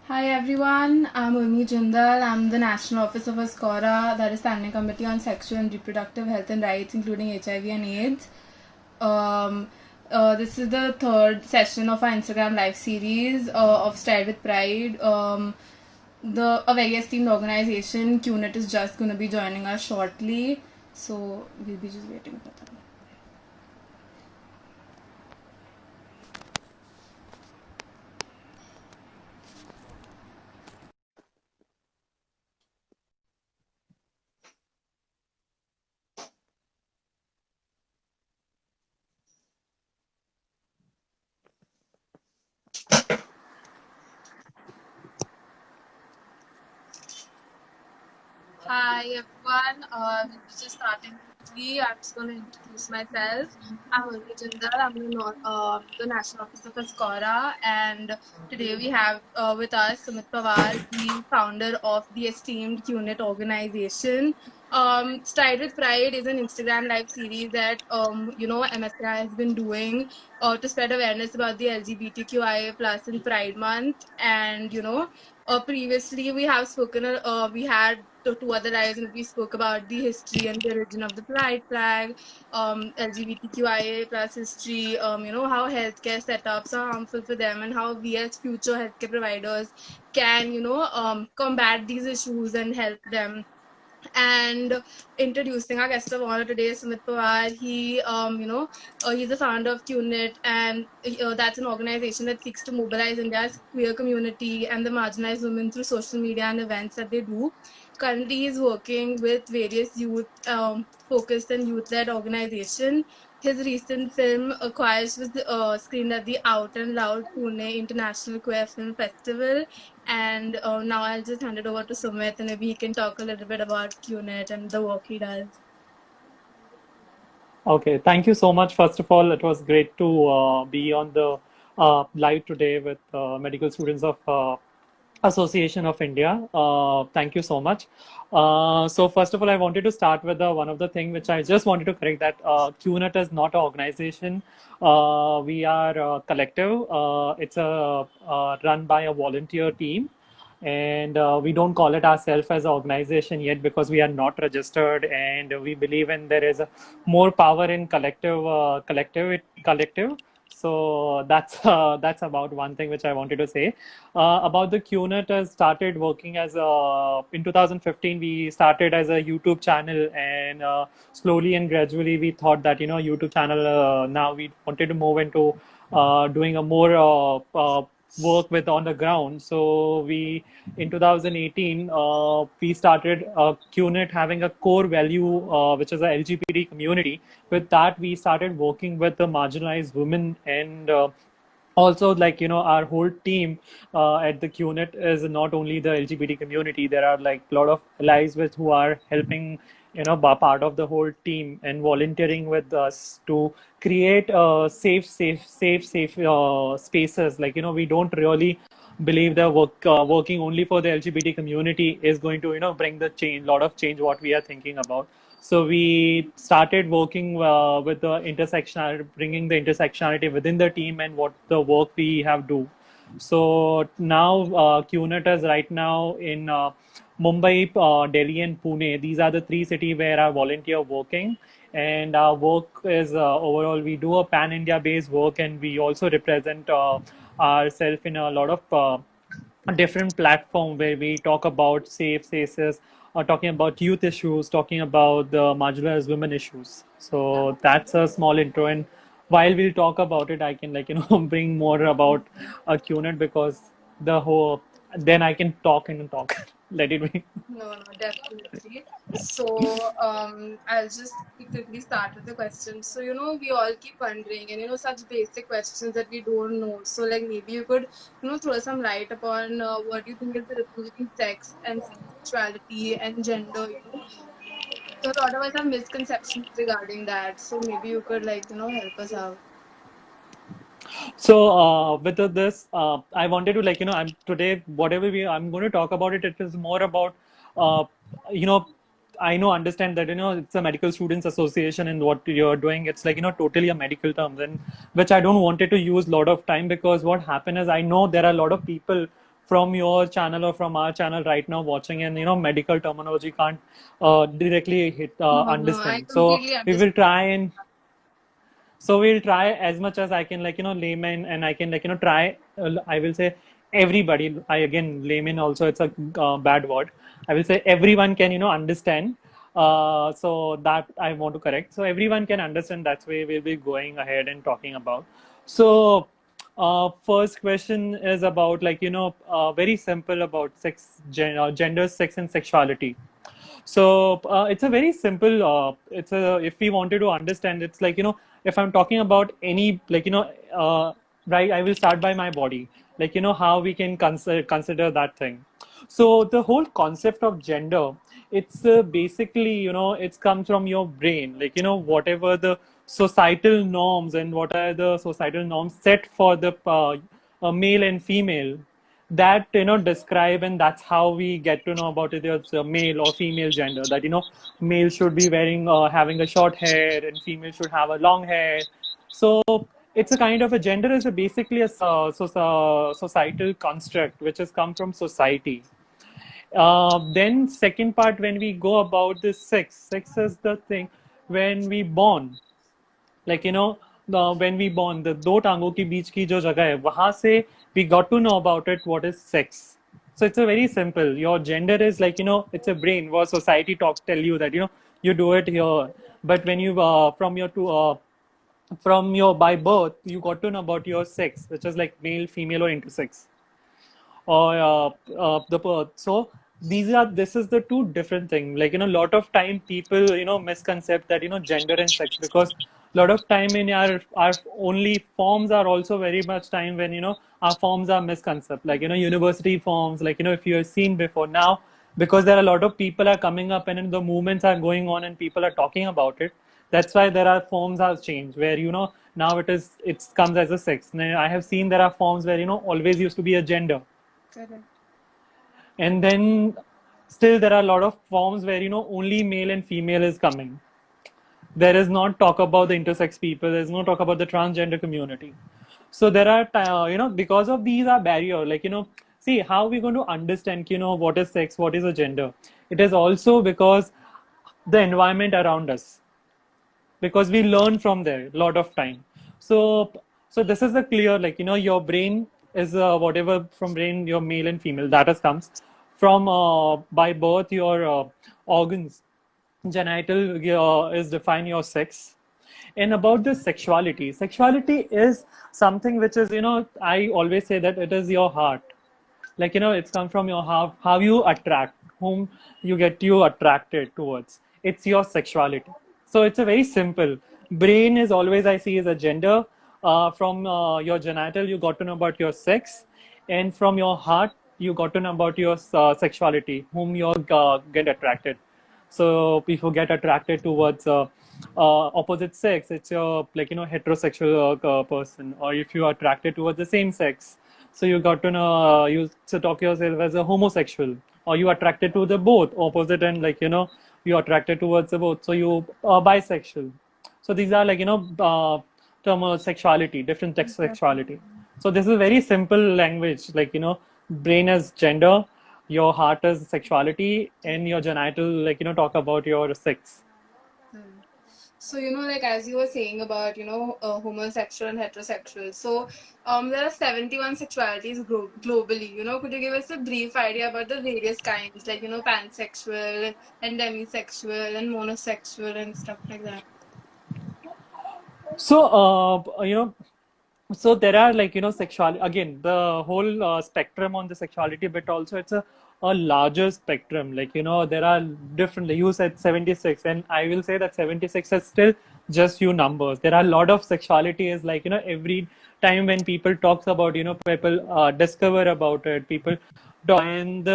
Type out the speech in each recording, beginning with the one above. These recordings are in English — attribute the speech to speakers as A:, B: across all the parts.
A: Hi everyone, I'm Urmi Jindal. I'm the National Office of ASCORA, that is Standing Committee on Sexual and Reproductive Health and Rights, including HIV and AIDS. Um, this is the third session of our Instagram live series of Stride with Pride. A very esteemed organization, QNET, is just going to be joining us shortly, so we'll be just waiting for them. Hi everyone. We'll be just starting quickly. I'm just going to introduce myself. I'm Urmi Jindal. I'm the National Officer for SCORA, and today we have with us Sumit Pawar, the founder of the esteemed UNIT organization. Stride with Pride is an Instagram live series that MSCI has been doing to spread awareness about the LGBTQIA plus in Pride Month, and previously we had two other lives and we spoke about the history and the origin of the pride flag, LGBTQIA plus history, how healthcare setups are harmful for them and how we as future healthcare providers can, combat these issues and help them. And introducing our guest of honor today, Sumit Pawar. He's the founder of QNIT, and that's an organization that seeks to mobilize India's queer community and the marginalized women through social media and events that they do. Currently, he's working with various youth focused and youth-led organization. His recent film, Quiet, was screened at the Out and Loud Pune International Queer Film Festival. And now I'll just hand it over to Sumit, and maybe he can talk a little bit about QNET and the work he does.
B: Okay, thank you so much. First of all, it was great to be on the live today with medical students of Association of India. Thank you so much. So first of all, I wanted to start with one of the thing which I just wanted to correct that QNET is not an organization. We are a collective. It's run by a volunteer team, and we don't call it ourselves as an organization yet because we are not registered, and we believe in there is more power in collective. So that's about one thing which I wanted to say about the QNet. Has started working as in 2015. We started as a YouTube channel, and slowly and gradually we thought that YouTube channel. Now we wanted to move into doing a more work with on the ground. So we in 2018 we started QNet having a core value which is a LGBT community. With that, we started working with the marginalized women, and also, like our whole team at the QNet is not only the LGBT community. There are like a lot of allies with who are helping, part of the whole team and volunteering with us to create safe spaces. Like we don't really believe that working only for the LGBT community is going to bring the change, lot of change what we are thinking about. So we started working with the intersectionality, bringing the intersectionality within the team and what the work we have do. So now QNet is right now in Mumbai, Delhi, and Pune. These are the three cities where our volunteer working. And our work is overall we do a pan India based work, and we also represent ourselves in a lot of a different platform where we talk about safe spaces, or talking about youth issues, talking about the marginalized women issues. So that's a small intro. And while we'll talk about it, I can bring more about a QNet because the whole then I can talk and talk. Let it be.
A: No, definitely. So, I'll just quickly start with the questions. So, we all keep wondering, and such basic questions that we don't know. So, like, maybe you could, throw some light upon what you think is the difference between sex and sexuality and gender. So, a lot of us have misconceptions regarding that. So, maybe you could, help us out.
B: So with this, I wanted to I'm today whatever I'm going to talk about it. It is more about uh, you know I know understand that it's a medical students association, and what you're doing it's like totally a medical terms, and which I don't wanted to use a lot of time because what happened is I know there are a lot of people from your channel or from our channel right now watching, and medical terminology can't directly
A: No, I
B: understand. So
A: completely
B: we will
A: understand.
B: try and so we'll try as much as I can, layman, and I can, try. I will say everybody. I again layman also. It's a bad word. I will say everyone can, understand. So that I want to correct. So everyone can understand. That's why we'll be going ahead and talking about. So, first question is about, very simple about gender, sex, and sexuality. So it's a very simple. It's a if we wanted to understand, it's like, if I'm talking about any, right, I will start by my body, how we can consider that thing. So the whole concept of gender, it's basically, it's comes from your brain, whatever the societal norms and what are the societal norms set for the male and female, that describe, and that's how we get to know about it as a male or female gender, that male should be wearing having a short hair and female should have a long hair. So it's a kind of a gender is basically a societal construct which has come from society. Then second part, when we go about this sex is the thing when we born, when we born, the दो टांगों के बीच की जो जगह है वहां से we got to know about it what is sex. So it's a very simple, your gender is it's a brain what society tell you that you do it here. But when you from your by birth you got to know about your sex, which is like male, female, or intersex, or the birth. So this is the two different thing. A lot of time people misconcept that gender and sex, because a lot of time in our only forms are also very much time when our forms are misconcept, university forms, if you have seen before now, because there are a lot of people are coming up and the movements are going on and people are talking about it. That's why there are forms have changed where now it comes as a sex. Now, I have seen there are forms where always used to be a gender,
A: Correct.
B: and then still there are a lot of forms where only male and female is coming. There is not talk about the intersex people, there's no talk about the transgender community. So there are because of these are barrier, see how we going to understand what is sex, what is a gender. It is also because the environment around us, because we learn from there a lot of time. So this is a clear, your brain is whatever from brain, your male and female, that has comes from by birth, your organs, genital is define your sex. And about the sexuality is something which is, I always say that it is your heart. It's come from your how you attract, whom you attracted towards, it's your sexuality. So it's a very simple. Brain is always, I see, is a gender. From your genital you got to know about your sex, and from your heart you got to know about your sexuality, whom you get attracted. So if you get attracted towards opposite sex, it's your heterosexual person. Or if you are attracted towards the same sex, so you got to know you to talk yourself as a homosexual, or you attracted to the both opposite, and you attracted towards the both, so you are bisexual. So these are term of sexuality, different sexuality. So this is very simple language, brain as gender, your heart as sexuality, and your genital talk about your sex.
A: So, like as you were saying about, homosexual and heterosexual. So, there are 71 sexualities globally. Could you give us a brief idea about the various kinds, like, pansexual and demisexual and monosexual and stuff like that?
B: So, so there are sexuality, again, the whole spectrum on the sexuality, but also it's a larger spectrum. There are different, you said 76, and I will say that 76 is still just few numbers. There are a lot of sexuality is every time when people talks about, people discover about it, people talk, and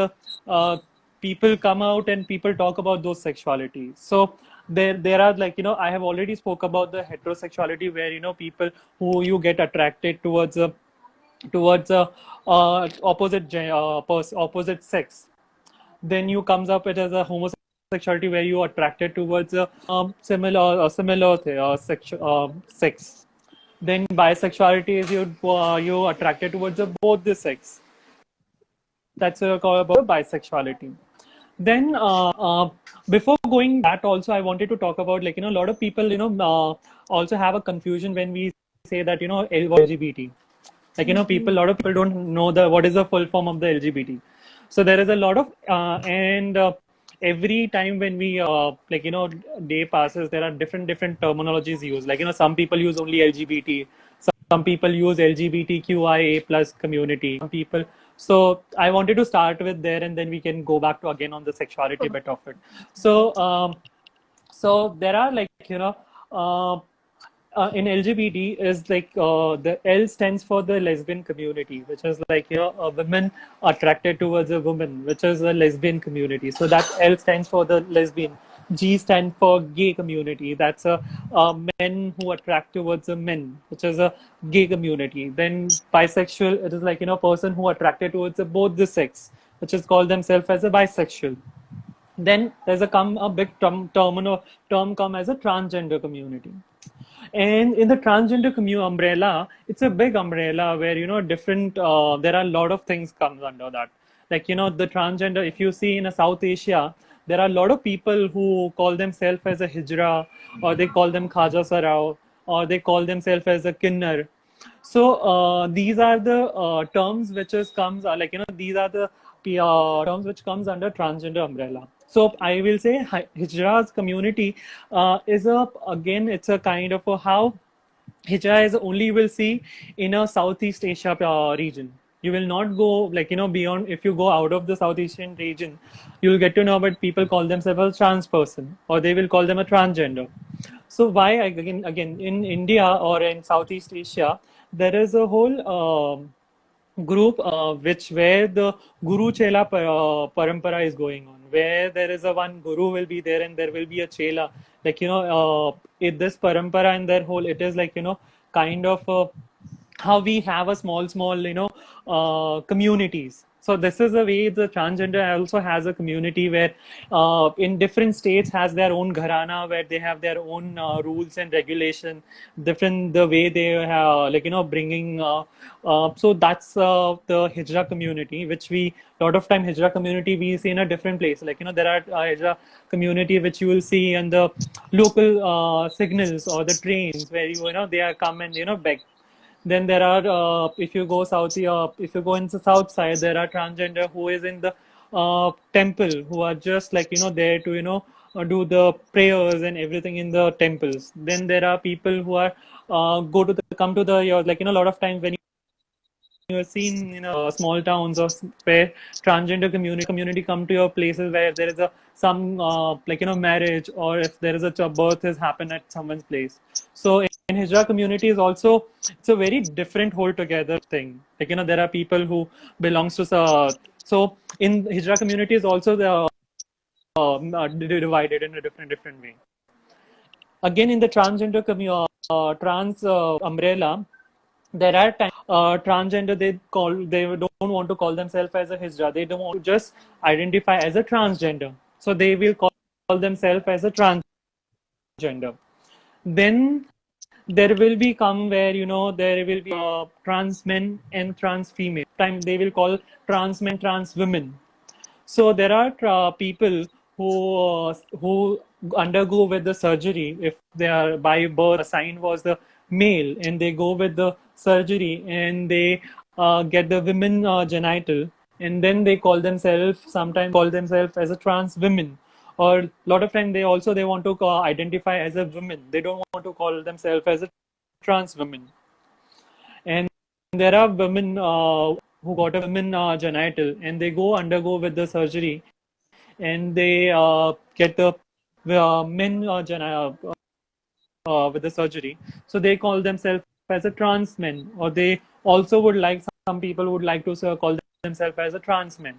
B: people come out and people talk about those sexualities. So there are I have already spoke about the heterosexuality, where people who you get attracted towards a opposite sex. Then you comes up it as a homosexuality, where you are attracted towards a similar sex. Then bisexuality is you attracted towards both the sex. That's called about bisexuality. Then before going that also, I wanted to talk about, like, a lot of people, also have a confusion when we say that, LGBT. Like, people, a lot of people don't know the what is the full form of the LGBT. So there is a lot of and every time when we like, day passes, there are different terminologies used. Like, some people use only LGBT, some people use LGBTQIA plus community, some people. So I wanted to start with there, and then we can go back to again on the sexuality bit of it. So so there are, like, uh, in LGBT is like the L stands for the lesbian community, which is like, a women attracted towards a woman, which is a lesbian community. So that L stands for the lesbian. G stands for gay community. That's a men who attract towards a men, which is a gay community. Then bisexual, it is like, person who attracted towards both the sex, which is called themselves as a bisexual. Then there's a big term come as a transgender community. And in the transgender community umbrella, it's a big umbrella where, different, there are a lot of things comes under that. Like, the transgender, if you see in a South Asia, there are a lot of people who call themselves as a hijra, or they call them Khaja Sarao, or they call themselves as a kinnar. So these are the terms which is comes like, these are the terms which comes under transgender umbrella. So I will say Hijra's community is a, again, it's a kind of a how Hijra is only will see in a Southeast Asia region. You will not go, like, beyond. If you go out of the South Asian region, you will get to know about people call themselves a trans person, or they will call them a transgender. So why, again in India or in Southeast Asia, there is a whole group which where the Guru Chela parampara is going on, where there is a one Guru will be there and there will be a Chela, like, in this parampara and their whole, it is like, kind of how we have a small, communities. So this is the way the transgender also has a community where in different states has their own gharana, where they have their own rules and regulation, different the way they have, like, bringing so that's the hijra community, which we lot of time hijra community we see in a different place. Like, there are hijra community which you will see in the local signals or the trains, where you know they are come and beg. Then there are, if you go if you go in the south side, there are transgender who is in the temple, who are just like, there to, do the prayers and everything in the temples. Then there are people who are go to the come to the like, a lot of times when you are seen in small towns or where transgender community come to your places where there is a some like, marriage, or if there is a birth has happened at someone's place. So in Hijra community is also, it's a very different whole together thing. Like, there are people who belongs to so in Hijra community is also the divided in a different way. Again, in the transgender trans umbrella, there are times transgender they don't want to call themselves as a hijra. They don't want to just identify as a transgender, so they will call themselves as a transgender. Then there will be come where, there will be trans men and trans female. Time they will call trans men, trans women. So there are people who undergo with the surgery if they are by birth assigned was the male, and they go with the surgery and they get the women genital, and then they call themselves, sometimes call themselves as a trans women, or a lot of time they want to identify as a woman. They don't want to call themselves as a trans woman. And there are women who got a women genital, and they go undergo with the surgery, and they get the men with the surgery. So they call themselves as a trans men, or they also would like, some people would like to call themselves as a trans men.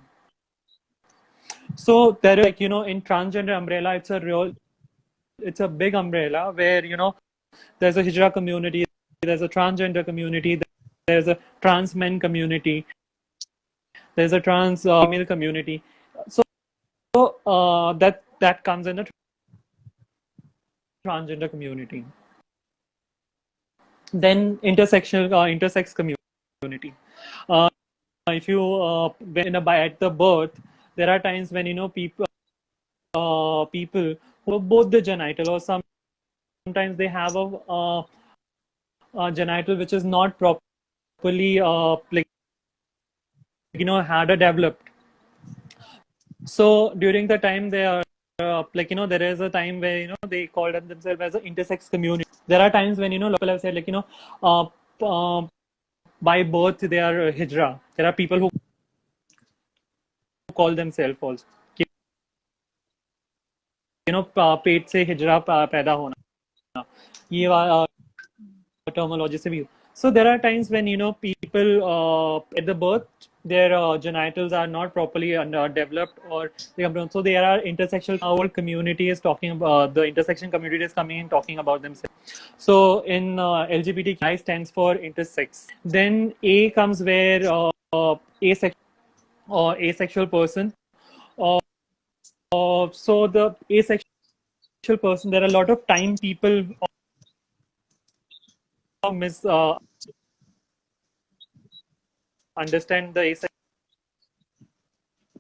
B: So there is, like, in transgender umbrella, it's a big umbrella where, there's a hijra community, there's a transgender community, there's a trans men community, there's a trans female community. So that comes in the transgender community. Then intersex community. if you when in a by at the birth, there are times when people who have both the genital, or sometimes they have a genital which is not properly like had a developed. So during the time they are there is a time where they call themselves as an intersex community. There are times when local have said uh, uh, by birth they are hijra. There are people who call themselves also पेट से हिजरा पैदा होना, ये terminology से भी. So there are times when people at the birth their genitals are not properly developed, or so there are intersexual. Our whole community is talking about the intersection community is coming and talking about themselves. So in LGBTQI stands for intersex. Then A comes where asexual or asexual person. So the asexual person, there are a lot of time people miss understand the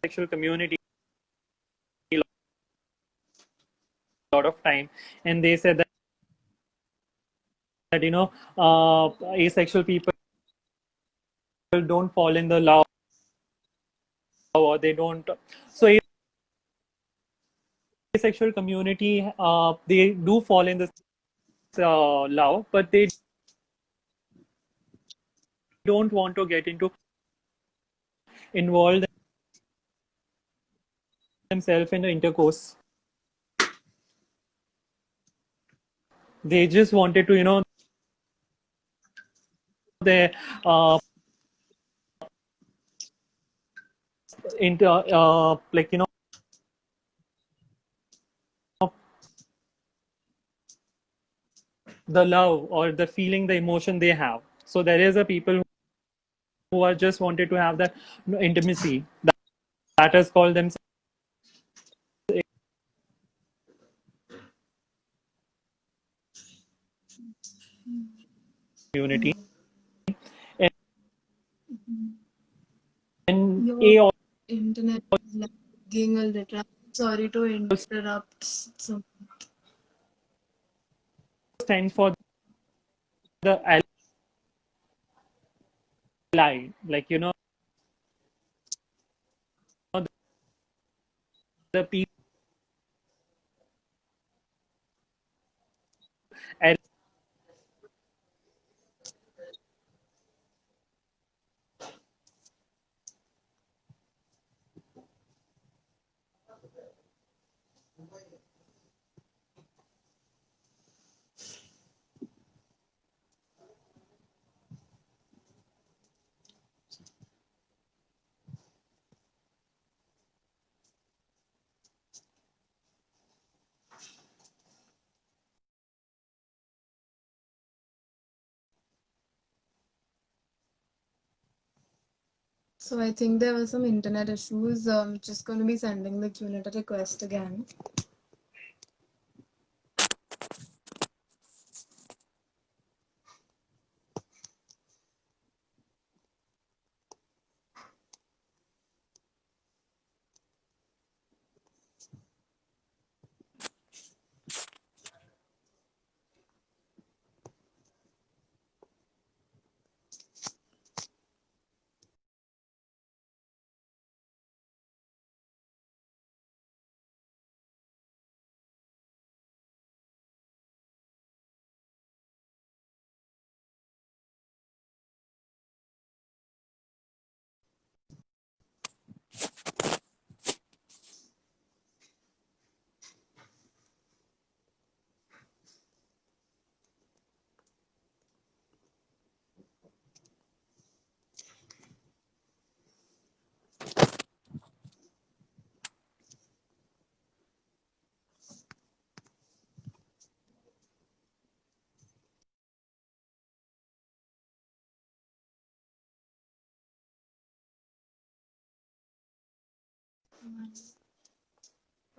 B: asexual community a lot of time, and they said that asexual people don't fall in the love, or they don't. So asexual community they do fall in this love, but they don't want to get into involve themselves in the intercourse. They just wanted to they into the love or the feeling, the emotion they have. So there is a people who are just wanted to have that intimacy, that is called themselves community. And
A: Your
B: A
A: internet is lagging a little. Sorry to
B: also
A: interrupt. So,
B: stands for the ally, like the people
A: so I think there were some internet issues. Just going to be sending the Q&A request again.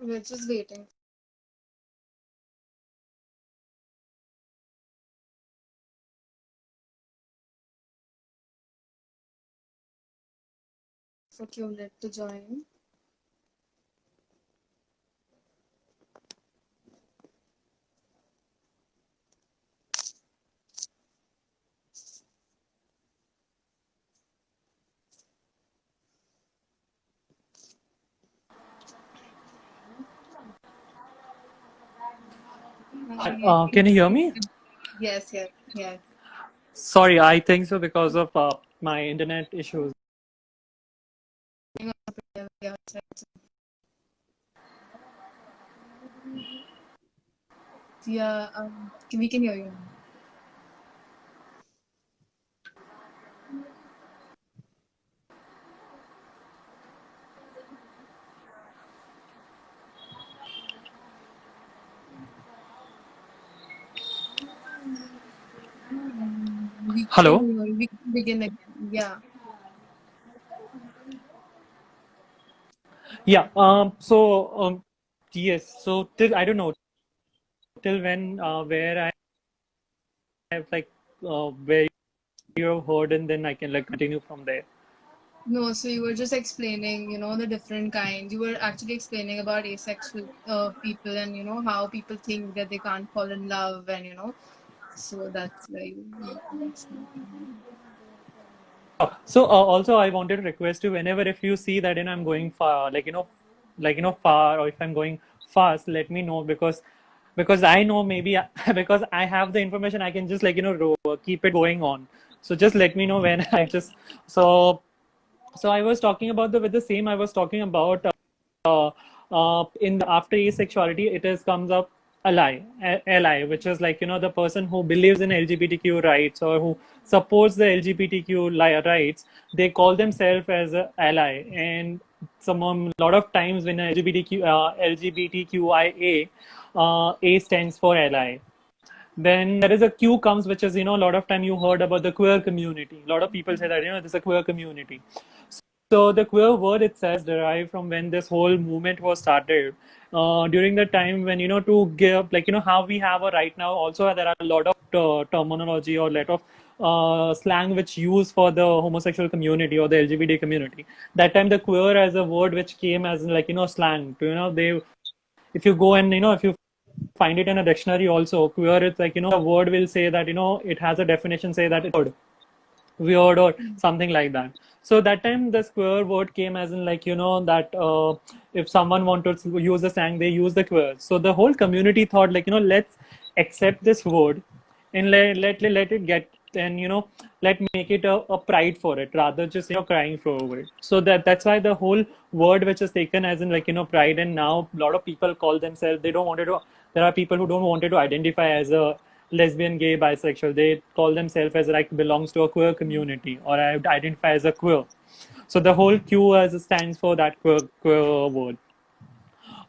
A: We're just waiting. for QNet to join.
B: Can you hear me?
A: Yes, yes, yes.
B: Sorry, I think so because of my internet issues.
A: Yeah, yeah, we can hear you now. We can
B: Hello?
A: hear you. We can begin again. Yeah.
B: Yeah. Yes. So till I don't know till when where I have like where you have heard and then I can like continue from there.
A: No, so you were just explaining, the different kinds. You were actually explaining about asexual people and, how people think that they can't fall in love and, so that's why you were explaining.
B: So also I wanted to request you whenever if you see that I'm going far, far, or if I'm going fast, let me know because I know maybe because I have the information, I can just keep it going on. So just let me know when I just so so I was talking about with the same I was talking about uh, in the after asexuality it is comes up ally, which is the person who believes in LGBTQ rights or who supports the LGBTQ rights. They call themselves as a ally, and some lot of times when LGBTQIA, A stands for ally. Then there is a Q comes, which is a lot of time you heard about the queer community. A lot of people say that there's a queer community. So the queer word itself derived from when this whole movement was started. During the time when to give how we have a right now. Also there are a lot of terminology or lot of slang which used for the homosexual community or the LGBT community. That time the queer as a word which came as slang. They if you go and if you find it in a dictionary also, queer it's a word will say that it has a definition say that it's weird or something like that. So that time the queer word came as in that if someone wanted to use the slang, they use the queer. So the whole community thought let's accept this word and let it get, and let make it a pride for it rather just crying for over it. So that's why the whole word which is taken as in pride, and now a lot of people call themselves, they don't wanted to, there are people who don't wanted to identify as a lesbian, gay, bisexual. They call themselves as belongs to a queer community, or I identify as a queer. So the whole Q as stands for that queer word.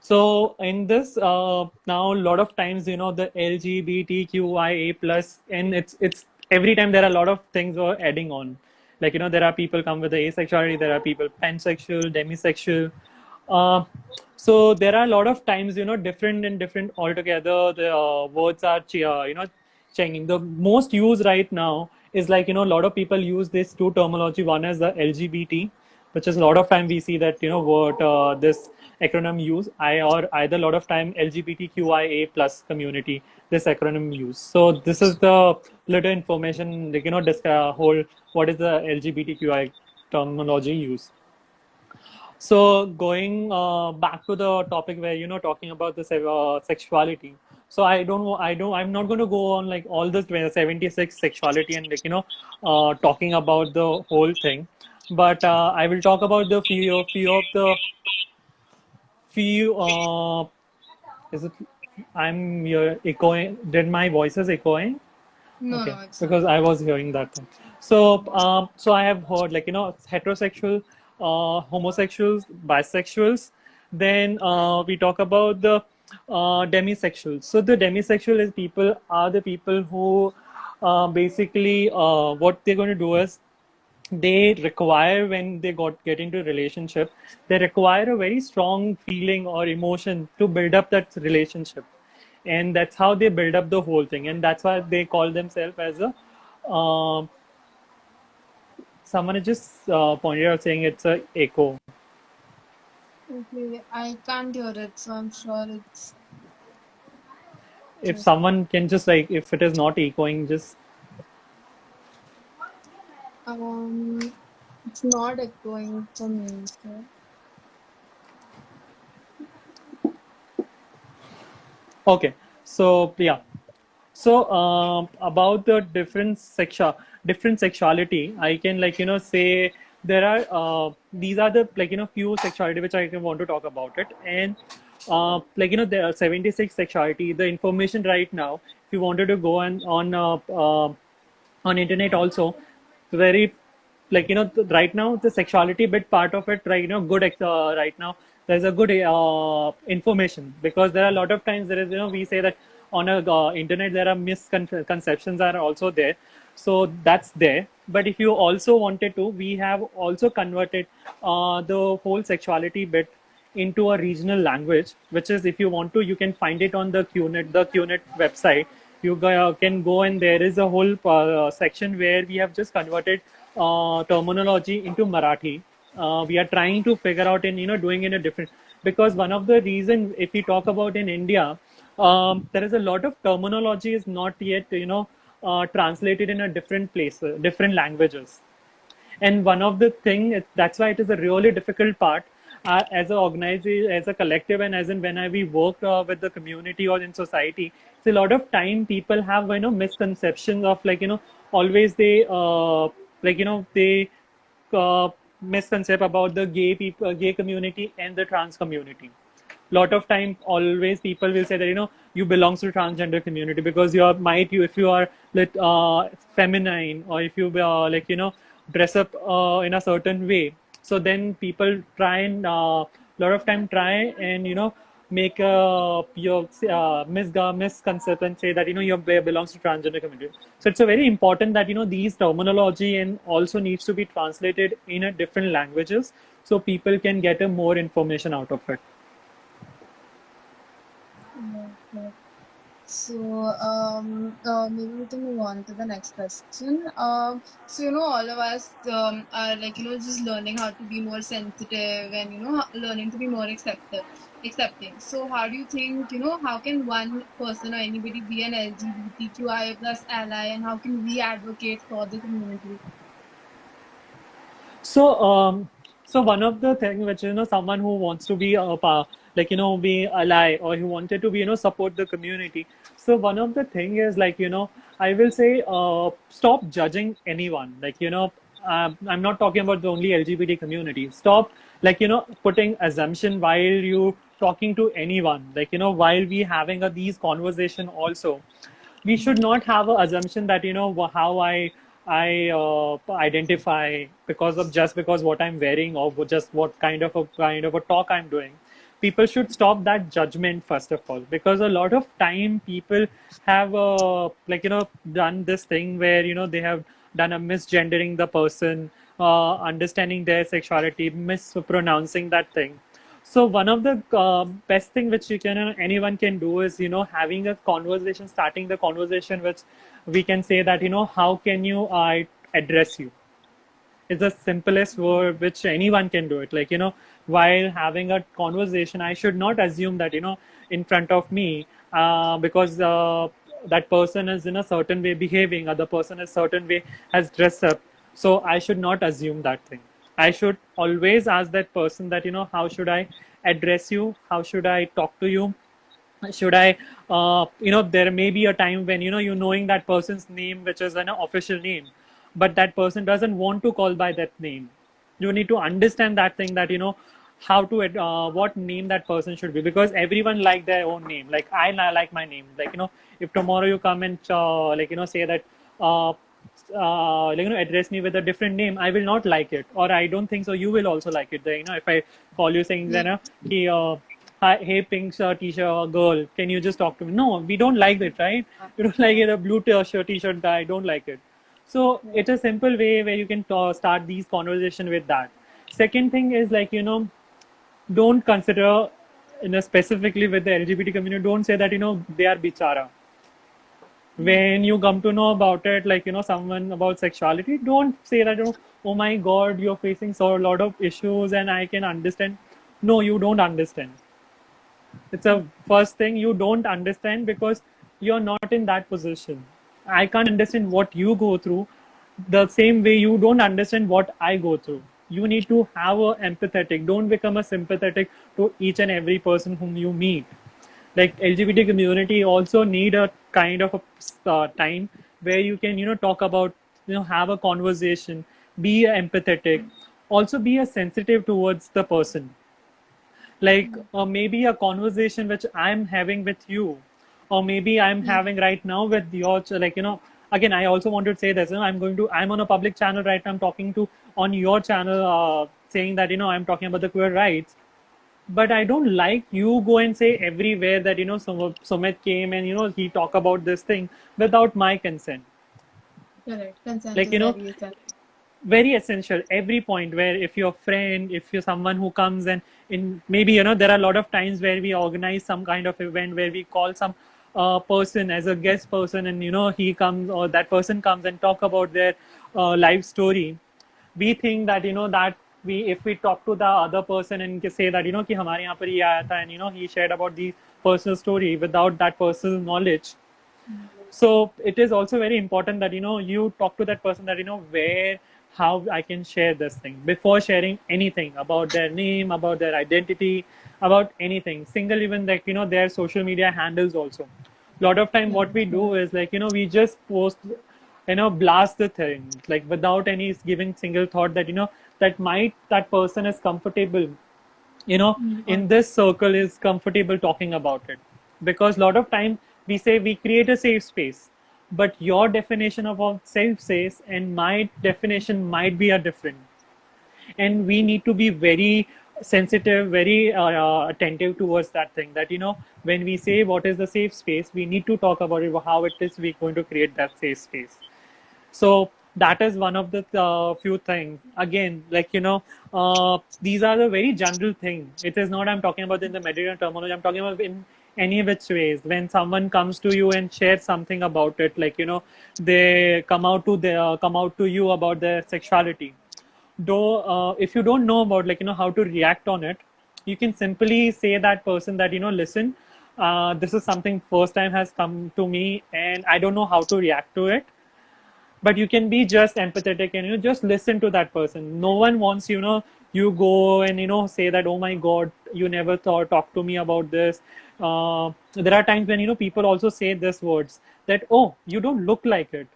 B: So in this now a lot of times the LGBTQIA plus, and it's every time there are a lot of things are adding on. There are people come with the asexuality, there are people pansexual, demisexual. Uh, so there are a lot of times different and different altogether. The words are changing. The most used right now is a lot of people use this two terminology. One is the LGBT, which is a lot of time we see that what this acronym use. I or either a lot of time LGBTQIA plus community this acronym use. So this is the little information whole what is the LGBTQI terminology use. So going back to the topic where talking about the sexuality. So I'm not going to go on all this 76 sexuality and talking about the whole thing, but I will talk about the few of the few. Is it? I'm here echoing. Did my voice is echoing?
A: No,
B: Okay,
A: no, it's not.
B: because I was hearing that thing. So I have heard heterosexual, homosexuals, bisexuals. Then we talk about the demisexuals. So the demisexual is people are the people who basically what they're going to do is they require when they get into a relationship, they require a very strong feeling or emotion to build up that relationship, and that's how they build up the whole thing, and that's why they call themselves as a um Someone has just pointed out saying it's a echo.
A: Okay, I can't hear it, so I'm sure it's
B: If
A: just
B: someone can just like, if it is not echoing, just
A: um, it's not echoing for me. So
B: okay. So yeah. So about the different sexuality, I can like say there are these are the like few sexuality which I can want to talk about it, and there are 76 sexuality. The information right now, if you wanted to go and on internet also, very like right now the sexuality bit part of it, right, good right now there's a good information, because there are a lot of times there is we say that on a internet there are misconceptions are also there, so that's there. But if you also wanted to, we have also converted the whole sexuality bit into a regional language, which is, if you want to, you can find it on the QNet website. You can go, and there is a whole section where we have just converted terminology into Marathi. We are trying to figure out and doing in a different, because one of the reason, if we talk about in India, there is a lot of terminology is not yet translated in a different place, different languages. And one of the thing, that's why it is a really difficult part as an organization, as a collective, and as in when we work with the community or in society. It's a lot of time people have misconceptions of always they they uh, misconcept about the gay community and the trans community. Lot of time always people will say that you belong to transgender community because you if you are feminine, or if you dress up in a certain way, so then people try and lot of time try and make your misconcept and say that you belongs to transgender community. So it's a very important that these terminology and also needs to be translated in a different languages, so people can get a more information out of it.
A: okay. So, maybe we can move on to the next question. So all of us are like just learning how to be more sensitive and learning to be more accepting. So, how do you think how can one person or anybody be an LGBTQI plus ally, and how can we advocate for the community?
B: So, so one of the thing which someone who wants to be be ally, or who wanted to be support the community. So one of the thing is I will say stop judging anyone. I'm not talking about the only LGBT community. Stop putting assumption while you talking to anyone. While we having these conversation also, we should not have an assumption that how I identify because of just because what I'm wearing, or just what kind of a talk I'm doing. People should stop that judgment first of all, because a lot of time people have done this thing where they have done a misgendering the person, understanding their sexuality, mispronouncing that thing. So one of the best thing which you can anyone can do is having a conversation, starting the conversation, which we can say that how can you address you. It's the simplest word which anyone can do it. While having a conversation, I should not assume that in front of me, because that person is in a certain way behaving, other person is certain way has dressed up. So I should not assume that thing. I should always ask that person that how should I address you, how should I talk to you, should I there may be a time when you knowing that person's name, which is an official name, but that person doesn't want to call by that name. You need to understand that thing, that how to what name that person should be, because everyone like their own name. Like like my name, if tomorrow you come and say that uh, address me with a different name, I will not like it, or I don't think so you will also like it. If I call you saying
A: Yeah.
B: ki, hi, hey, pink shirt, t-shirt girl, can you just talk to me? No, we don't like it, right? You don't like it. A blue shirt, t-shirt guy, don't like it. So
A: Yeah.
B: it's a simple way where you can start these conversation with that. Second thing is don't consider specifically with the LGBT community. Don't say that they are bichara. When you come to know about it, like, someone about sexuality, don't say that, oh my God, you're facing so a lot of issues and I can understand. No, you don't understand. It's a first thing, you don't understand because you're not in that position. I can't understand what you go through the same way you don't understand what I go through. You need to have a empathetic, don't become a sympathetic to each and every person whom you meet. Like LGBT community also need a kind of a time where you can talk about, have a conversation, be empathetic, also be a sensitive towards the person. Like maybe a conversation which I'm having with you, or maybe I'm having right now with your like again, I also want to say this, I'm on a public channel right now, I'm talking to on your channel, saying that I'm talking about the queer rights, but I don't like you go and say everywhere that Sumit came and he talk about this thing without my consent.
A: Correct. Consent
B: Like
A: is very essential.
B: very essential every point where if you're a friend, if you're someone who comes, and in maybe there are a lot of times where we organize some kind of event where we call some person as a guest person, and he comes or that person comes and talk about their life story. We think that that we if we talk to the other person and say that कि हमारे यहाँ पर ये आया था, and he shared about the personal story without that personal knowledge. So it is also very important that you talk to that person, that where how I can share this thing before sharing anything about their name, about their identity, about anything single, even like their social media handles also. A lot of time what we do is like we just post, blast the thing like without any giving single thought that that person is comfortable, in this circle, is comfortable talking about it. Because a lot of time we say we create a safe space, but your definition of a safe space and my definition might be a different, and we need to be very sensitive, very attentive towards that thing, that when we say what is the safe space, we need to talk about it, how it is we going to create that safe space. So that is one of the few things. Again, like these are the very general thing. It is not I'm talking about in the medical terminology, I'm talking about in any which ways. When someone comes to you and shares something about it, like they come out to you about their sexuality, though if you don't know about like how to react on it, you can simply say that person that listen, this is something first time has come to me and I don't know how to react to it. But you can be just empathetic and just listen to that person. No one wants you go and say that, oh my God, you never thought talk to me about this. There are times when people also say these words, that, oh, you don't look like it.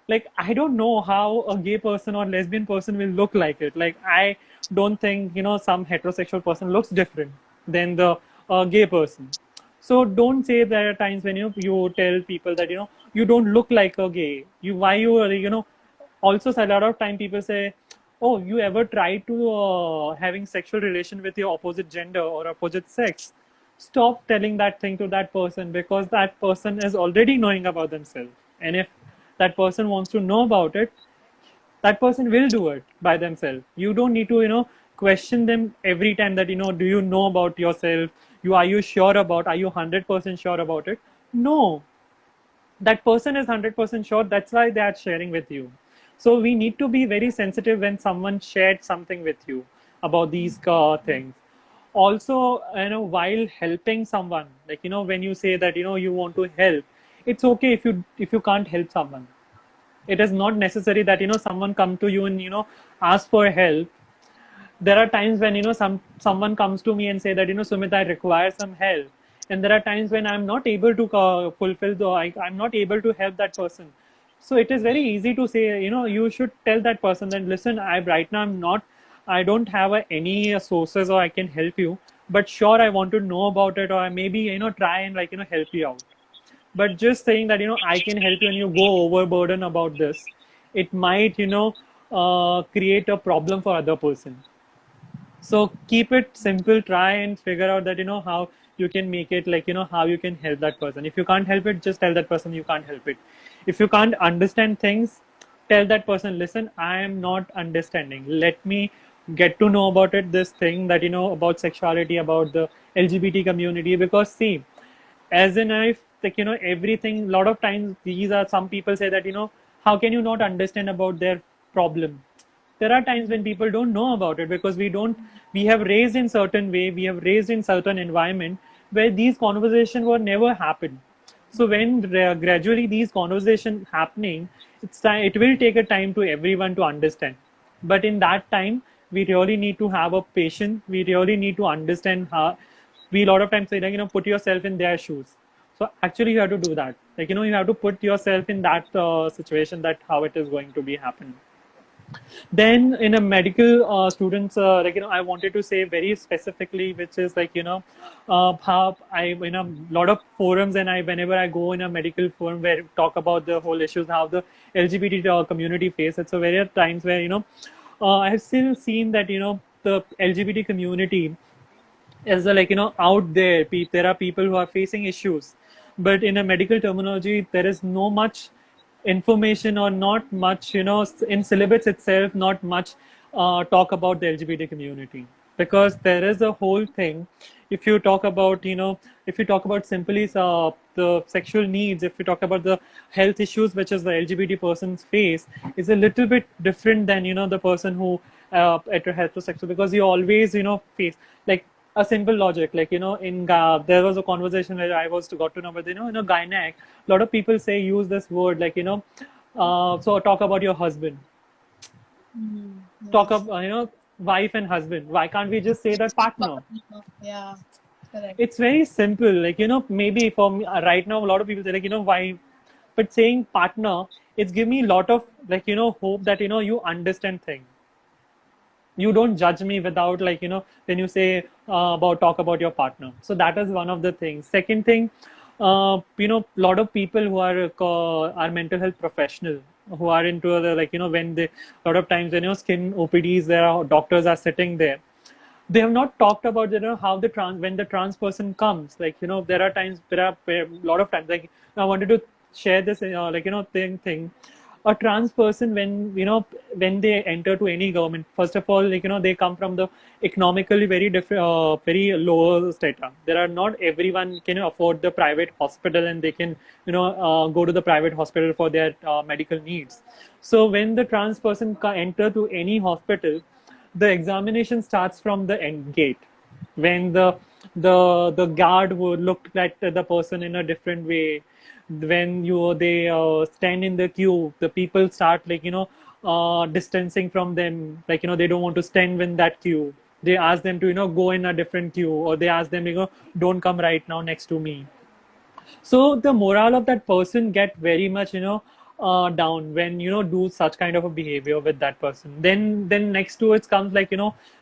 B: Like, I don't know how a gay person or lesbian person will look like it. Like, I don't think some heterosexual person looks different than the gay person. So don't say there are times when you tell people that you don't look like a gay. You why you are also a lot of time people say, oh, you ever tried to having sexual relation with your opposite gender or opposite sex? Stop telling that thing to that person, because that person is already knowing about themselves. And if that person wants to know about it, that person will do it by themselves. You don't need to question them every time that do you know about yourself, are you sure about, are you 100% sure about it? No, that person is 100% sure, that's why they are sharing with you. So we need to be very sensitive when someone shared something with you about these things. Also, while helping someone, like when you say that you want to help, it's okay if you can't help someone. It is not necessary that someone come to you and ask for help. There are times when someone comes to me and say that Sumit, I require some help, and there are times when I'm not able to fulfill the I'm not able to help that person. So it is very easy to say, you should tell that person that, listen, I right now I don't have any sources or I can help you, but sure, I want to know about it, or I maybe try and like help you out. But just saying that I can help you and you go overburden about this, it might create a problem for other person. So keep it simple, try and figure out that how you can make it, like how you can help that person. If you can't help it, just tell that person you can't help it. If you can't understand things, tell that person, listen, I am not understanding, let me get to know about it, this thing that about sexuality, about the LGBT community. Because see, as in, if like, everything. A lot of times these are, some people say that, how can you not understand about their problem? There are times when people don't know about it because we have raised in certain way, we have raised in certain environment where these conversations were never happen. So when gradually these conversations happening, it will take a time to everyone to understand. But in that time, we really need to have a patience. We really need to understand how. We a lot of times say like, put yourself in their shoes. So actually, you have to do that. Like, you have to put yourself in that situation, that how it is going to be happening. Then in a medical students, like, I wanted to say very specifically, which is like, how I, in a lot of forums, and whenever I go in a medical forum where talk about the whole issues, how the LGBT community face it. So there are times where, I have still seen that, the LGBT community is like, out there, there are people who are facing issues, but in a medical terminology, there is no much information or not much, in syllabus itself, not much talk about the LGBT community, because there is a whole thing. If you talk about, if you talk about simply the sexual needs, if you talk about the health issues which is the LGBT persons face, is a little bit different than, the person who at a heterosexual, because you always, face like a simple logic, like, there was a conversation where I was got to know, but, in a gynec, a lot of people say, use this word, like, so talk about your husband, talk
A: Yes.
B: about, wife and husband. Why can't we just say that partner?
A: Yeah, correct.
B: It's very simple, like, maybe for me, right now, a lot of people say like, why, but saying partner, it's give me a lot of, like, hope that, you understand things. You don't judge me without, like, when you say about talk about your partner. So that is one of the things. Second thing, a lot of people who are mental health professional, who are into the, like, when they, a lot of times when, skin OPDs, there are doctors are sitting there, they have not talked about, how the trans, when the trans person comes, like, there are times, there are a lot of times, like, I wanted to share this, like, thing. A trans person, when, when they enter to any government, first of all, like, they come from the economically very different, very lower strata. There are not everyone can afford the private hospital, and they can, go to the private hospital for their medical needs. So when the trans person enter to any hospital, the examination starts from the end gate, when the guard would look at the person in a different way. When they stand in the queue, the people start, like, distancing from them, like, they don't want to stand in that queue. They ask them to, go in a different queue, or they ask them, don't come right now next to me. So the morale of that person get very much, down when, do such kind of a behavior with that person. Then next to it comes, like,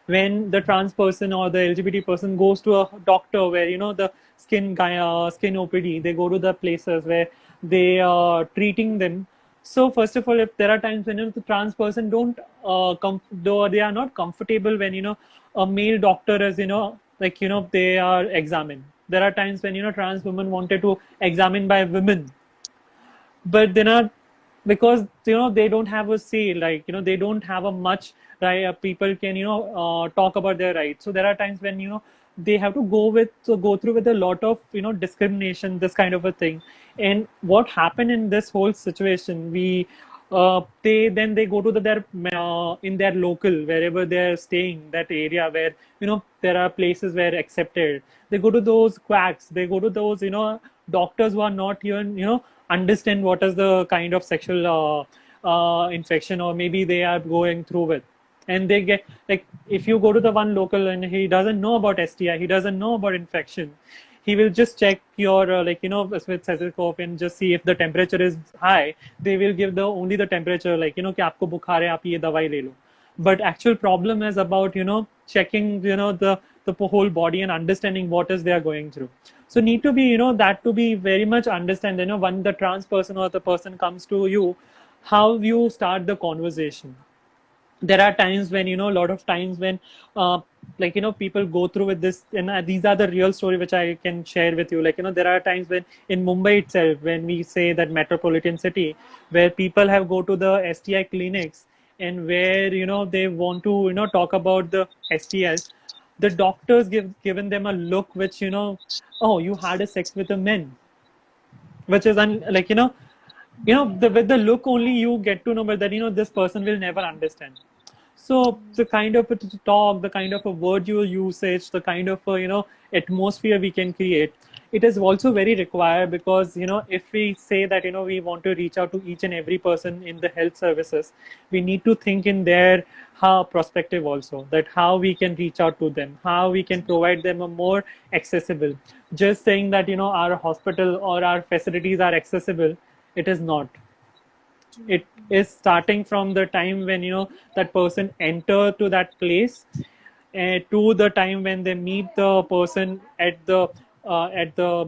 B: when the trans person or the LGBT person goes to a doctor, where, the skin guy, skin OPD, they go to the places where they are treating them. So first of all, if there are times when, the trans person don't though they are not comfortable when, a male doctor is, like, they are examined. There are times when, trans women wanted to examine by women, but they're not, because, they don't have a say, like, they don't have a much right. People can, talk about their rights. So there are times when, they have to go through with a lot of, discrimination, this kind of a thing. And what happened in this whole situation, they go to their in their local, wherever they're staying, that area where, there are places where accepted, they go to those quacks, they go to those, doctors who are not even, understand what is the kind of sexual infection, or maybe they are going through with. And they get, like, if you go to the one local and he doesn't know about STI, he doesn't know about infection, he will just check your, like, with stethoscope, and just see if the temperature is high. They will give the only the temperature, like, कि आपको बुखार है, आप ये दवाई ले लो. But actual problem is about, checking, the whole body, and understanding what is they are going through. So need to be, that to be very much understand, when the trans person or the person comes to you, how you start the conversation. There are times when, a lot of times when, like, people go through with this, and these are the real story which I can share with you. Like, there are times when in Mumbai itself, when we say that metropolitan city, where people have go to the STI clinics, and where, they want to, talk about the STIs, the doctors given them a look which, oh, you had a sex with a man. which is like with the look only you get to know, but that this person will never understand. So the kind of a talk, the kind of a word you usage, the kind of a, atmosphere we can create, it is also very required, because if we say that we want to reach out to each and every person in the health services, we need to think in their how perspective also, that how we can reach out to them, how we can provide them a more accessible. Just saying that our hospital or our facilities are accessible, it is not. It is starting from the time when that person enter to that place, to the time when they meet the person at the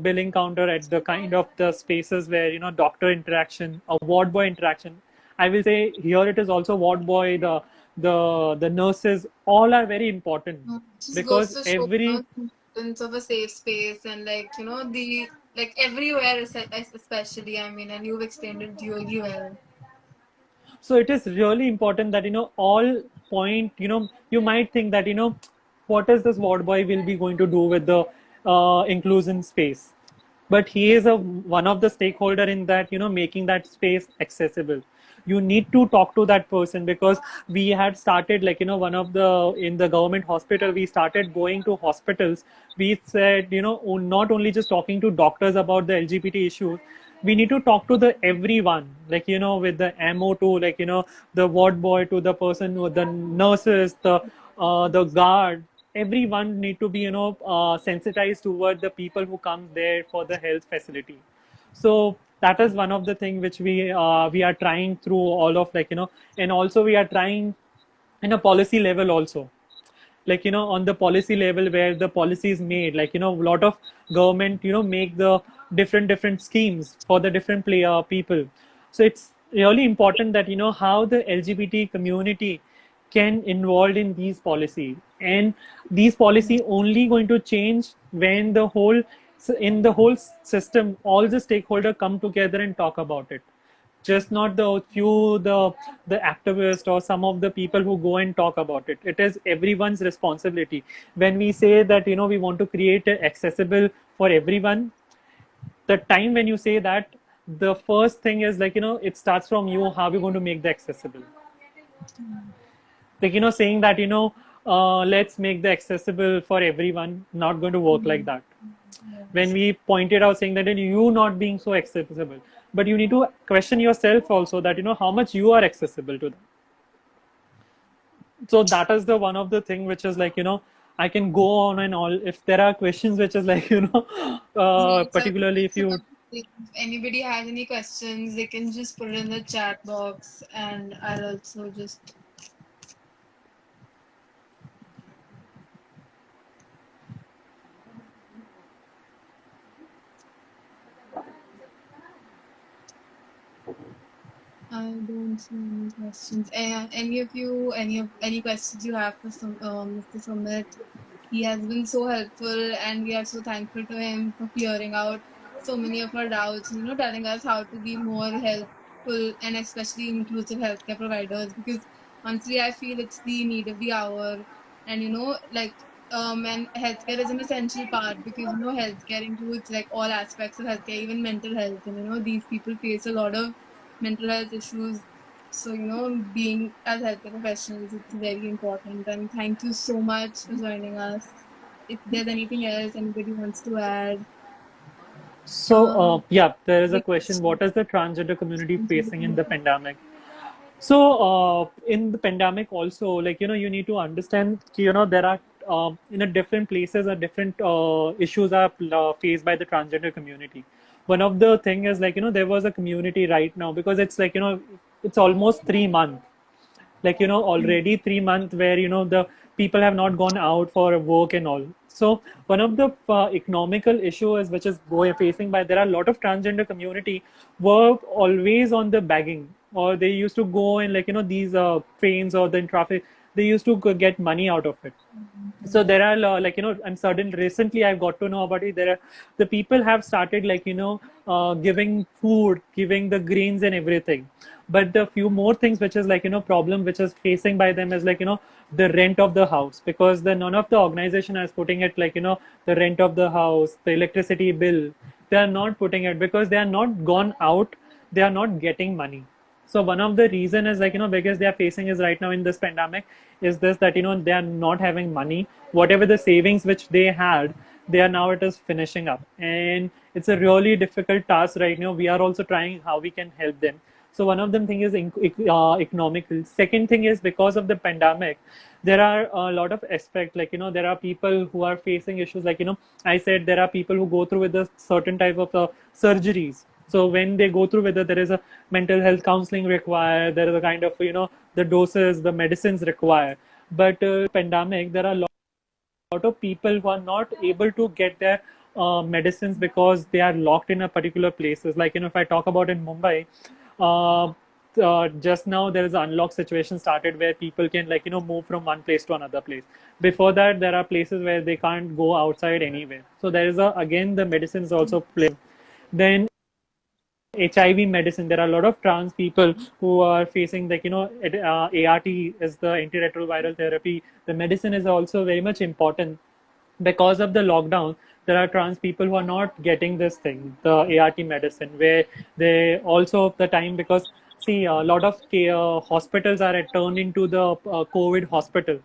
B: billing counter, at the kind of the spaces where doctor interaction or ward boy interaction. I will say here it is also ward boy, the nurses, all are very important,
A: Just goes
B: because
A: to show,
B: every
A: importance of a safe space, and the like everywhere, especially. I mean, and you've explained it really well.
B: So it is really important that all point, you might think that what is this ward boy will be going to do with the inclusion space, but he is a one of the stakeholder in that, making that space accessible. You need to talk to that person, because we had started like one of the in the government hospital, we started going to hospitals. We said not only just talking to doctors about the LGBT issues, we need to talk to the everyone, like with the mo to like the ward boy, to the person with the nurses, the guard. Everyone need to be sensitized toward the people who come there for the health facility. So that is one of the thing which we are trying through all of like and also we are trying in a policy level also, like on the policy level where the policy is made, like a lot of government make the different schemes for the different player people. So it's really important that how the LGBT community can involved in these policy, and these policy only going to change when the whole in the whole system all the stakeholder come together and talk about it, just not the few, the activists or some of the people who go and talk about it. It is everyone's responsibility. When we say that we want to create it accessible for everyone, the time when you say that, the first thing is like it starts from you, how we're going to make the accessible. Like saying that let's make the accessible for everyone, not going to work like that. When we pointed out saying that you not being so accessible, but you need to question yourself also that how much you are accessible to them. So that is the one of the thing which is like I can go on and all. If there are questions which is like
A: It's a,
B: particularly if
A: it's a,
B: you.
A: if anybody has any questions, they can just put it in the chat box, and I'll also just. I don't see any questions. Any of you, any questions you have for Mr. Sumit? He has been so helpful, and we are so thankful to him for clearing out so many of our doubts. Telling us how to be more helpful and especially inclusive healthcare providers. Because honestly, I feel it's the need of the hour, and and healthcare is an essential part, because healthcare includes like all aspects of healthcare, even mental health, and these people face a lot of mental health issues. So, being as healthcare professionals, it's very important. And thank you so much for joining us. If there's anything else anybody wants to add,
B: So yeah, there is a
A: big
B: question:
A: question.
B: what is the transgender community facing in the pandemic? So in the pandemic also, like you need to understand there are in a different places or different issues are faced by the transgender community. One of the thing is like there was a community right now, because it's like it's almost 3 months, like already 3 months where the people have not gone out for work and all. So one of the economical issues which is facing by, there are a lot of transgender community were always on the begging, or they used to go in like these trains or the traffic, they used to get money out of it. So there are like I'm certain recently I've got to know about it, there are the people have started like giving food, giving the greens and everything. But the few more things which is like problem which is facing by them is like the rent of the house, because the none of the organization is putting it like the rent of the house, the electricity bill, they are not putting it because they are not gone out, they are not getting money. So one of the reason is, like, because they are facing is right now in this pandemic is this, that they are not having money. Whatever the savings which they had, they are now, it is finishing up, and it's a really difficult task right now. We are also trying how we can help them. So one of them thing is economical. Second thing is, because of the pandemic, there are a lot of aspect, like, there are people who are facing issues, like, I said there are people who go through with a certain type of surgeries. So when they go through with it, there is a mental health counseling required, there is a kind of, the doses, the medicines required. But pandemic, there are lot of people who are not able to get their medicines because they are locked in a particular places. Like, if I talk about in Mumbai, uh, just now there is an unlock situation started where people can, like, move from one place to another place. Before that, there are places where they can't go outside anywhere. So there is a, again, the medicines also play. Then HIV medicine, there are a lot of trans people who are facing, like, ART is the antiretroviral therapy. The medicine is also very much important. Because of the lockdown, there are trans people who are not getting this thing, the ART medicine, where they also the time, because see, a lot of hospitals are turned into the COVID hospital.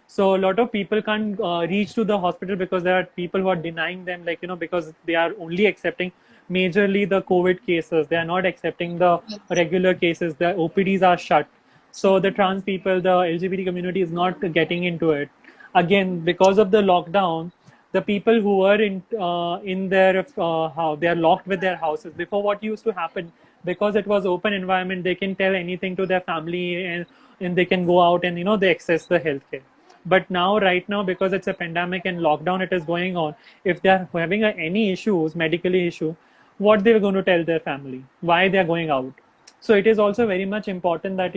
B: So a lot of people can't reach to the hospital because there are people who are denying them, like, because they are only accepting majorly the COVID cases. They are not accepting the
A: Yes.
B: regular cases. The OPDs are shut. So the trans people, the LGBT community is not getting into it. Again, because of the lockdown, the people who are in their how they are locked with their houses. Before, what used to happen, because it was open environment, they can tell anything to their family, and they can go out and, they access the healthcare. But now, right now, because it's a pandemic and lockdown, it is going on. If they are having any issues, medically issue, what they're going to tell their family, why they are going out. So it is also very much important that,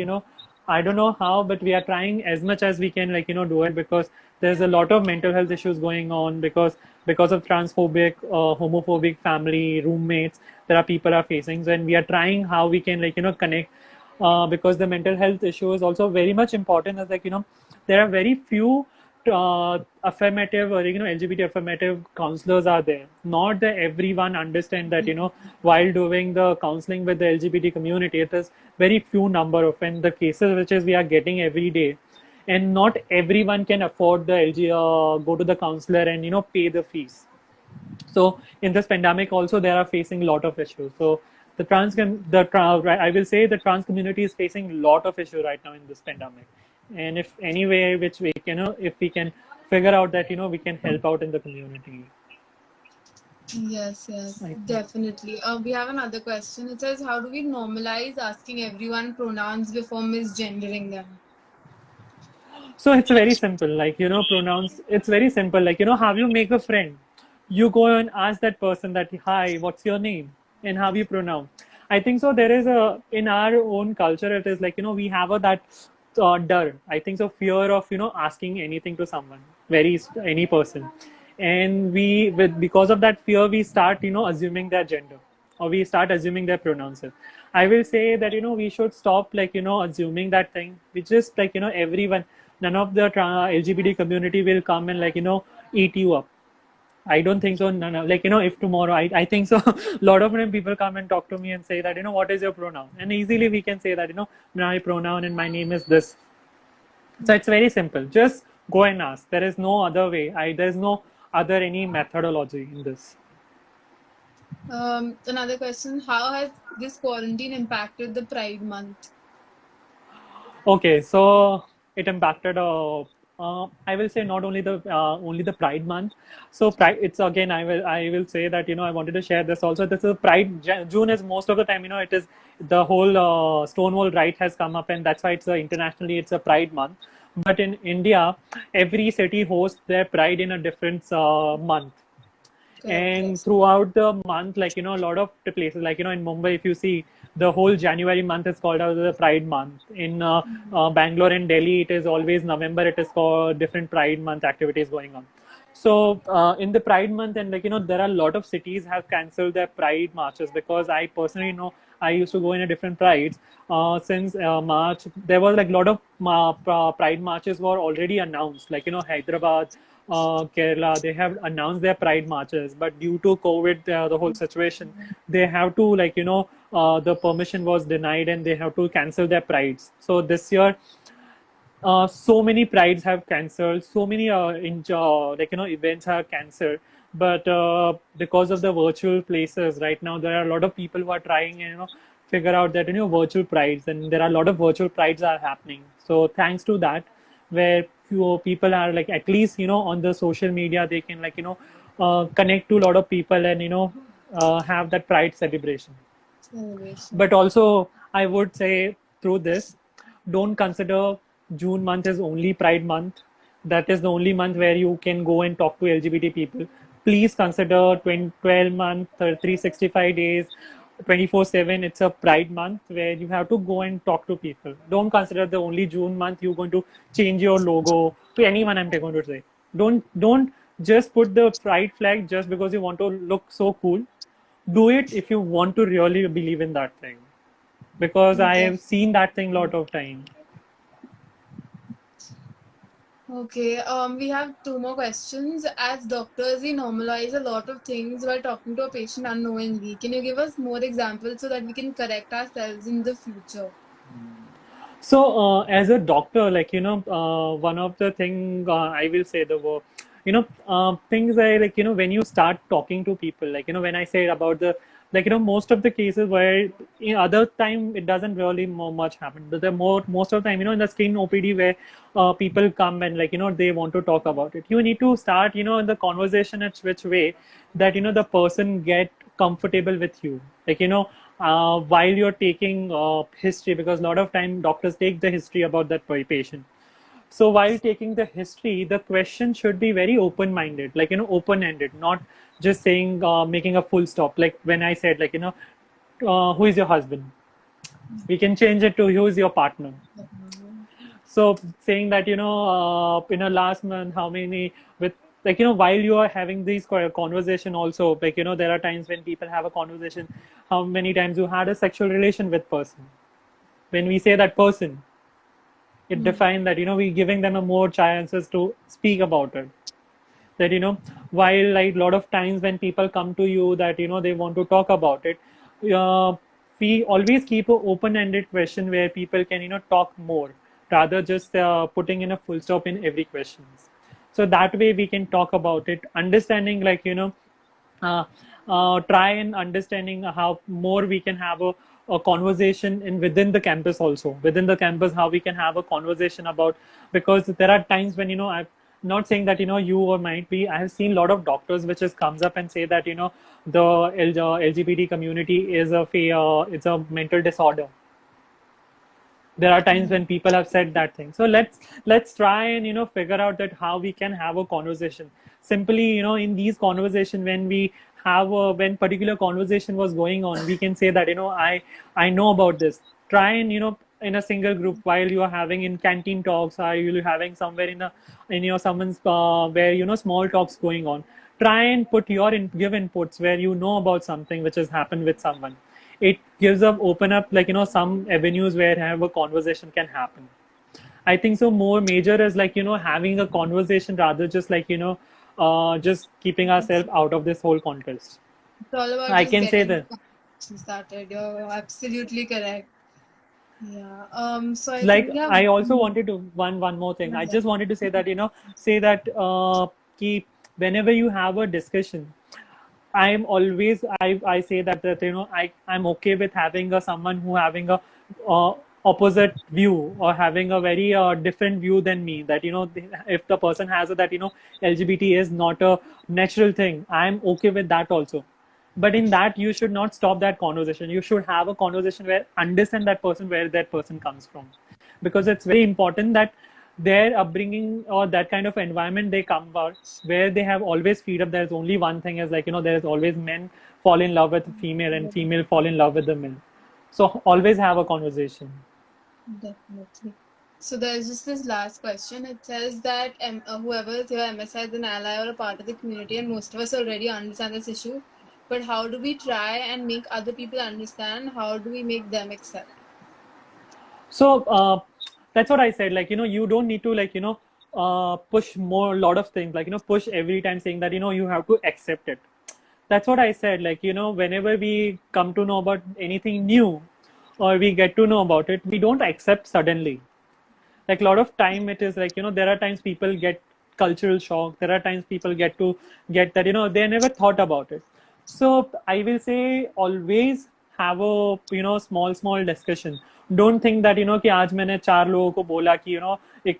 B: I don't know how, but we are trying as much as we can, like, do it, because there's a lot of mental health issues going on, because of transphobic, homophobic family roommates, there are people are facing. So, and we are trying how we can, like, connect, because the mental health issue is also very much important. As, like, there are very few affirmative, or, LGBT affirmative counselors are there. Not that everyone understand that, while doing the counseling with the LGBT community, it is very few number of, and the cases which is we are getting every day, and not everyone can afford the LG go to the counselor and, pay the fees. So in this pandemic also, they are facing a lot of issues. So I will say the trans community is facing a lot of issues right now in this pandemic. And if any way which we can, if we can figure out that, we can help out in the community.
A: Yes, yes,
B: I think.
A: definitely. We have another question. It says, how do we normalize asking everyone pronouns before misgendering them?
B: So it's very simple, like, pronouns. It's very simple, like, how you make a friend. You go and ask that person that, hi, what's your name, and how you pronounce. I think so. There is a, in our own culture, it is like, we have a that dar. I think so, fear of, asking anything to someone, any person, and because of that fear, we start, assuming their gender, or we start assuming their pronouns. I will say that, we should stop, like, assuming that thing. We just, like, everyone, none of the LGBT community will come and, like, eat you up. I don't think so. No, no. Like, if tomorrow, I think so, a lot of them people come and talk to me and say that, what is your pronoun? And easily we can say that, my pronoun and my name is this. So it's very simple. Just go and ask. There is no other way. There's no other any methodology in this.
A: Another question, how has this quarantine impacted the Pride Month?
B: Okay, so it impacted. I will say not only the Pride month. So Pride, it's again. I will say that, I wanted to share this also. This is Pride. June is most of the time. It is the whole Stonewall right has come up, and that's why internationally it's a Pride month. But in India, every city hosts their Pride in a different month.
A: Correct,
B: And
A: yes.
B: throughout the month, like, a lot of the places, like, in Mumbai, if you see, the whole January month is called as the Pride month. In Bangalore and Delhi, it is always November, it is called different Pride month activities going on. So in the Pride month, and, like, there are a lot of cities have cancelled their Pride marches, because I personally know, I used to go in a different prides. Since March, there was, like, a lot of Pride marches were already announced, like, Hyderabad, Kerala, they have announced their pride marches, but due to COVID, the whole situation, they have to the permission was denied and they have to cancel their prides. So this year, so many prides have cancelled, so many events are cancelled. But because of the virtual places right now, there are a lot of people who are trying figure out that virtual prides, and there are a lot of virtual prides are happening. So thanks to that, where few people are like, at least on the social media they can connect to a lot of people and have that pride celebration.
A: Celebration.
B: But also, I would say through this, don't consider June month as only Pride month. That is the only month where you can go and talk to LGBT people. Please consider 12 month, 365 days, 24/7. It's a Pride month where you have to go and talk to people. Don't consider the only June month you're going to change your logo to anyone. I'm going to say, don't just put the Pride flag just because you want to look so cool. Do it if you want to really believe in that thing, because I
A: Okay.
B: have seen that thing a lot of time.
A: Okay, we have two more questions. As doctors, we normalize a lot of things while talking to a patient unknowingly. Can you give us more examples so that we can correct ourselves in the future?
B: So as a doctor, one of the thing I will say the things I when you start talking to people, when I say about the most of the cases where other time it doesn't really much happen, but the most of the time in the skin OPD where people come and they want to talk about it, you need to start in the conversation at which way that the person get comfortable with you, while you're taking history, because a lot of time doctors take the history about that patient. So while taking the history, the question should be very open-minded, open-ended, not just saying, making a full stop. Like when I said, who is your husband? We can change it to who is your partner. So saying that in a last month, how many with while you are having these conversation also, there are times when people have a conversation, how many times you had a sexual relation with person. When we say that person, it defines that we giving them a more chances to speak about it. That while like a lot of times when people come to you that they want to talk about it, uh, we always keep an open-ended question where people can talk more, rather just putting in a full stop in every questions. So that way we can talk about it, understanding uh, try and understanding how more we can have a conversation in within the campus, also within the campus how we can have a conversation about, because there are times when I'm not saying that you or might be, I have seen a lot of doctors which just comes up and say that the LGBT community is it's a mental disorder. There are times when people have said that thing. So let's try and figure out that how we can have a conversation simply, in these conversation, when we have when particular conversation was going on, we can say that I know about this. Try and in a single group, while you are having in canteen talks, or you having somewhere in your someone's where small talks going on, try and put your give inputs where about something which has happened with someone. It gives up open up some avenues where have a conversation can happen. I think so more major is having a conversation, rather just just keeping ourselves out of this whole contest.
A: It's all about
B: I
A: just
B: can say
A: getting the
B: that,
A: conversation started. You're absolutely correct. Yeah. So I think we have
B: I also wanted to one more thing. I just wanted to say that say that keep whenever you have a discussion, I'm always I say that I'm okay with having someone who having a uh, opposite view, or having a very different view than me. That if the person has that LGBT is not a natural thing, I'm okay with that also. But in that, you should not stop that conversation. You should have a conversation where understand that person, where that person comes from, because it's very important that their upbringing or that kind of environment they come about, where they have always feed up. There's only one thing is there's always men fall in love with female and female fall in love with the male. So always have a conversation.
A: definitely. So there's just this last question. It says that whoever is here, MSI is an ally or a part of the community, and most of us already understand this issue. But how do we try and make other people understand? How do we make them accept?
B: So that's what I said. You don't need to push more, a lot of things, like, push every time saying that, you have to accept it. That's what I said. Like, whenever we come to know about anything new or we get to know about it, we don't accept suddenly. Like, a lot of time it is like, there are times people get cultural shock. There are times people get that, they never thought about it. So I will say, always have a, small discussion. Don't think that, कि आज मैंने चार लोगों को बोला कि, एक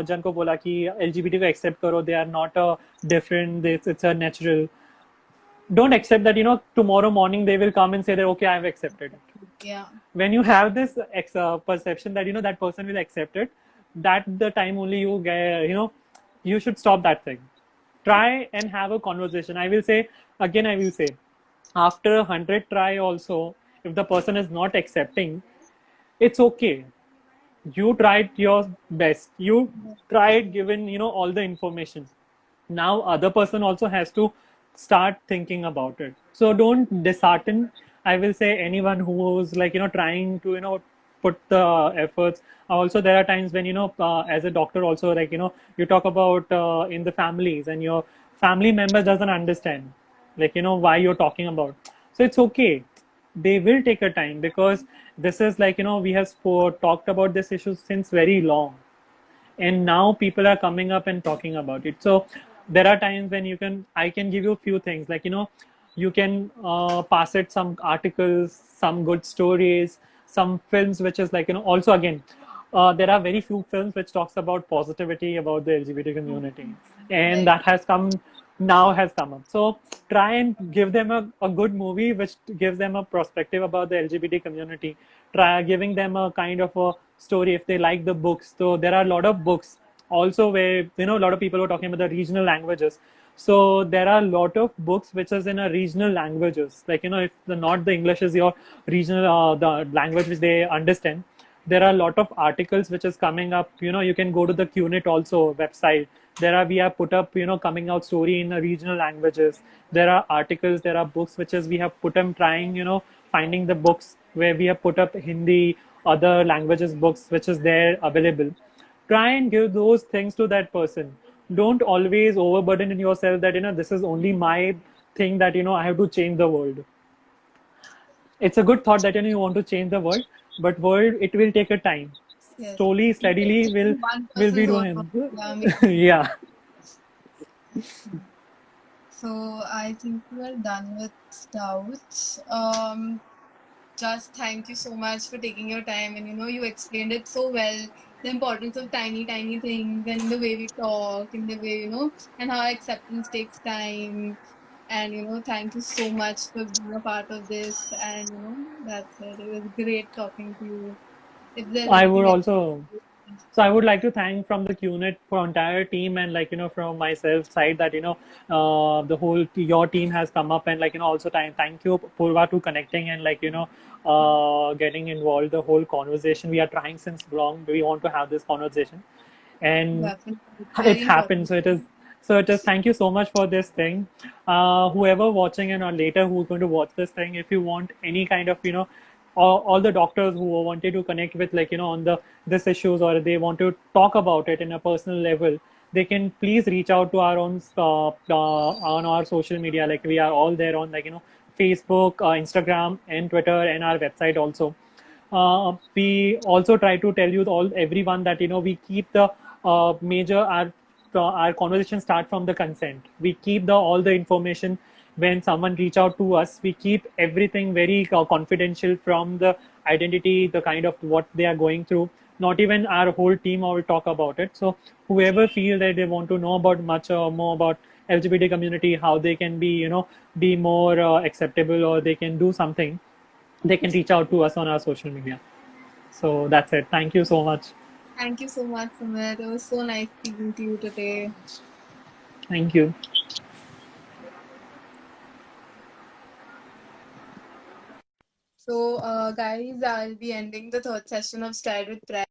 B: जन को बोला कि LGBT को accept करो, they are not a different, it's a natural. Don't accept that, tomorrow morning they will come and say that, okay, I've accepted it.
A: Yeah.
B: When you have this perception that, that person will accept it, that the time only you get, you should stop that thing. Try and have a conversation. I will say, again, I will say, after 100 try also, if the person is not accepting, it's okay. You tried your best. You tried given, all the information. Now other person also has to start thinking about it. So don't dishearten. I will say anyone who's like, trying to, put the efforts. Also, there are times when, as a doctor also, like, you talk about in the families, and your family member doesn't understand, like, why you're talking about. So it's okay. They will take a time, because this is like, we have talked about this issue since very long, and now people are coming up and talking about it. So there are times when I can give you a few things, like, you can pass it some articles, some good stories, some films, which is like, also again, there are very few films which talks about positivity about the LGBT community, and
A: Right.
B: that has come up. So try and give them a good movie which gives them a perspective about the LGBT community. Try giving them a kind of a story if they like the books. So there are a lot of books also where, a lot of people were talking about the regional languages. So there are a lot of books which is in a regional languages. Like, if not the English is your regional, the language which they understand, there are a lot of articles which is coming up. You can go to the QNet also website. We have put up, coming out story in the regional languages. There are articles, there are books which is we have put them trying, finding the books where we have put up Hindi, other languages books which is there available. Try and give those things to that person. Don't always overburden in yourself that, this is only my thing, that, I have to change the world. It's a good thought that, you want to change the world, but world, it will take a time.
A: Yes.
B: Slowly, steadily,
A: One
B: will be
A: person's over.
B: doing.
A: Yeah, maybe.
B: Yeah.
A: So I think we're done with doubts. Just thank you so much for taking your time, and you explained it so well. The importance of tiny things, and the way we talk, and the way and how acceptance takes time. And thank you so much for being a part of this. And that's it. It was great talking to you. If there's
B: I would
A: anything
B: also,
A: else,
B: so I would like to thank from the QNet for entire team, and like, from myself side, that, the whole your team has come up, and like, also thank you Purva to connecting, and like, getting involved the whole conversation. We are trying since long. We want to have this conversation, and
A: definitely, it's
B: it
A: very
B: happened.
A: important.
B: So it is thank you so much for this thing. Whoever watching, and or later who's going to watch this thing, if you want any kind of, all the doctors who wanted to connect with, like, on the this issues, or they want to talk about it in a personal level, they can please reach out to our own on our social media. Like, we are all there on, like, Facebook, Instagram, and Twitter, and our website also. We also try to tell you all everyone that, we keep the major our conversation start from the consent. We keep the all the information when someone reach out to us. We keep everything very confidential, from the identity, the kind of what they are going through. Not even our whole team will talk about it. So whoever feel that they want to know about much or more about LGBT community, how they can be, be more acceptable, or they can do something, they can reach out to us on our social media. So that's it. Thank you so much.
A: Thank you so much, Sumit. It was so nice speaking to you today.
B: Thank you.
A: So, guys, I'll be ending the third session of Stride with Pride.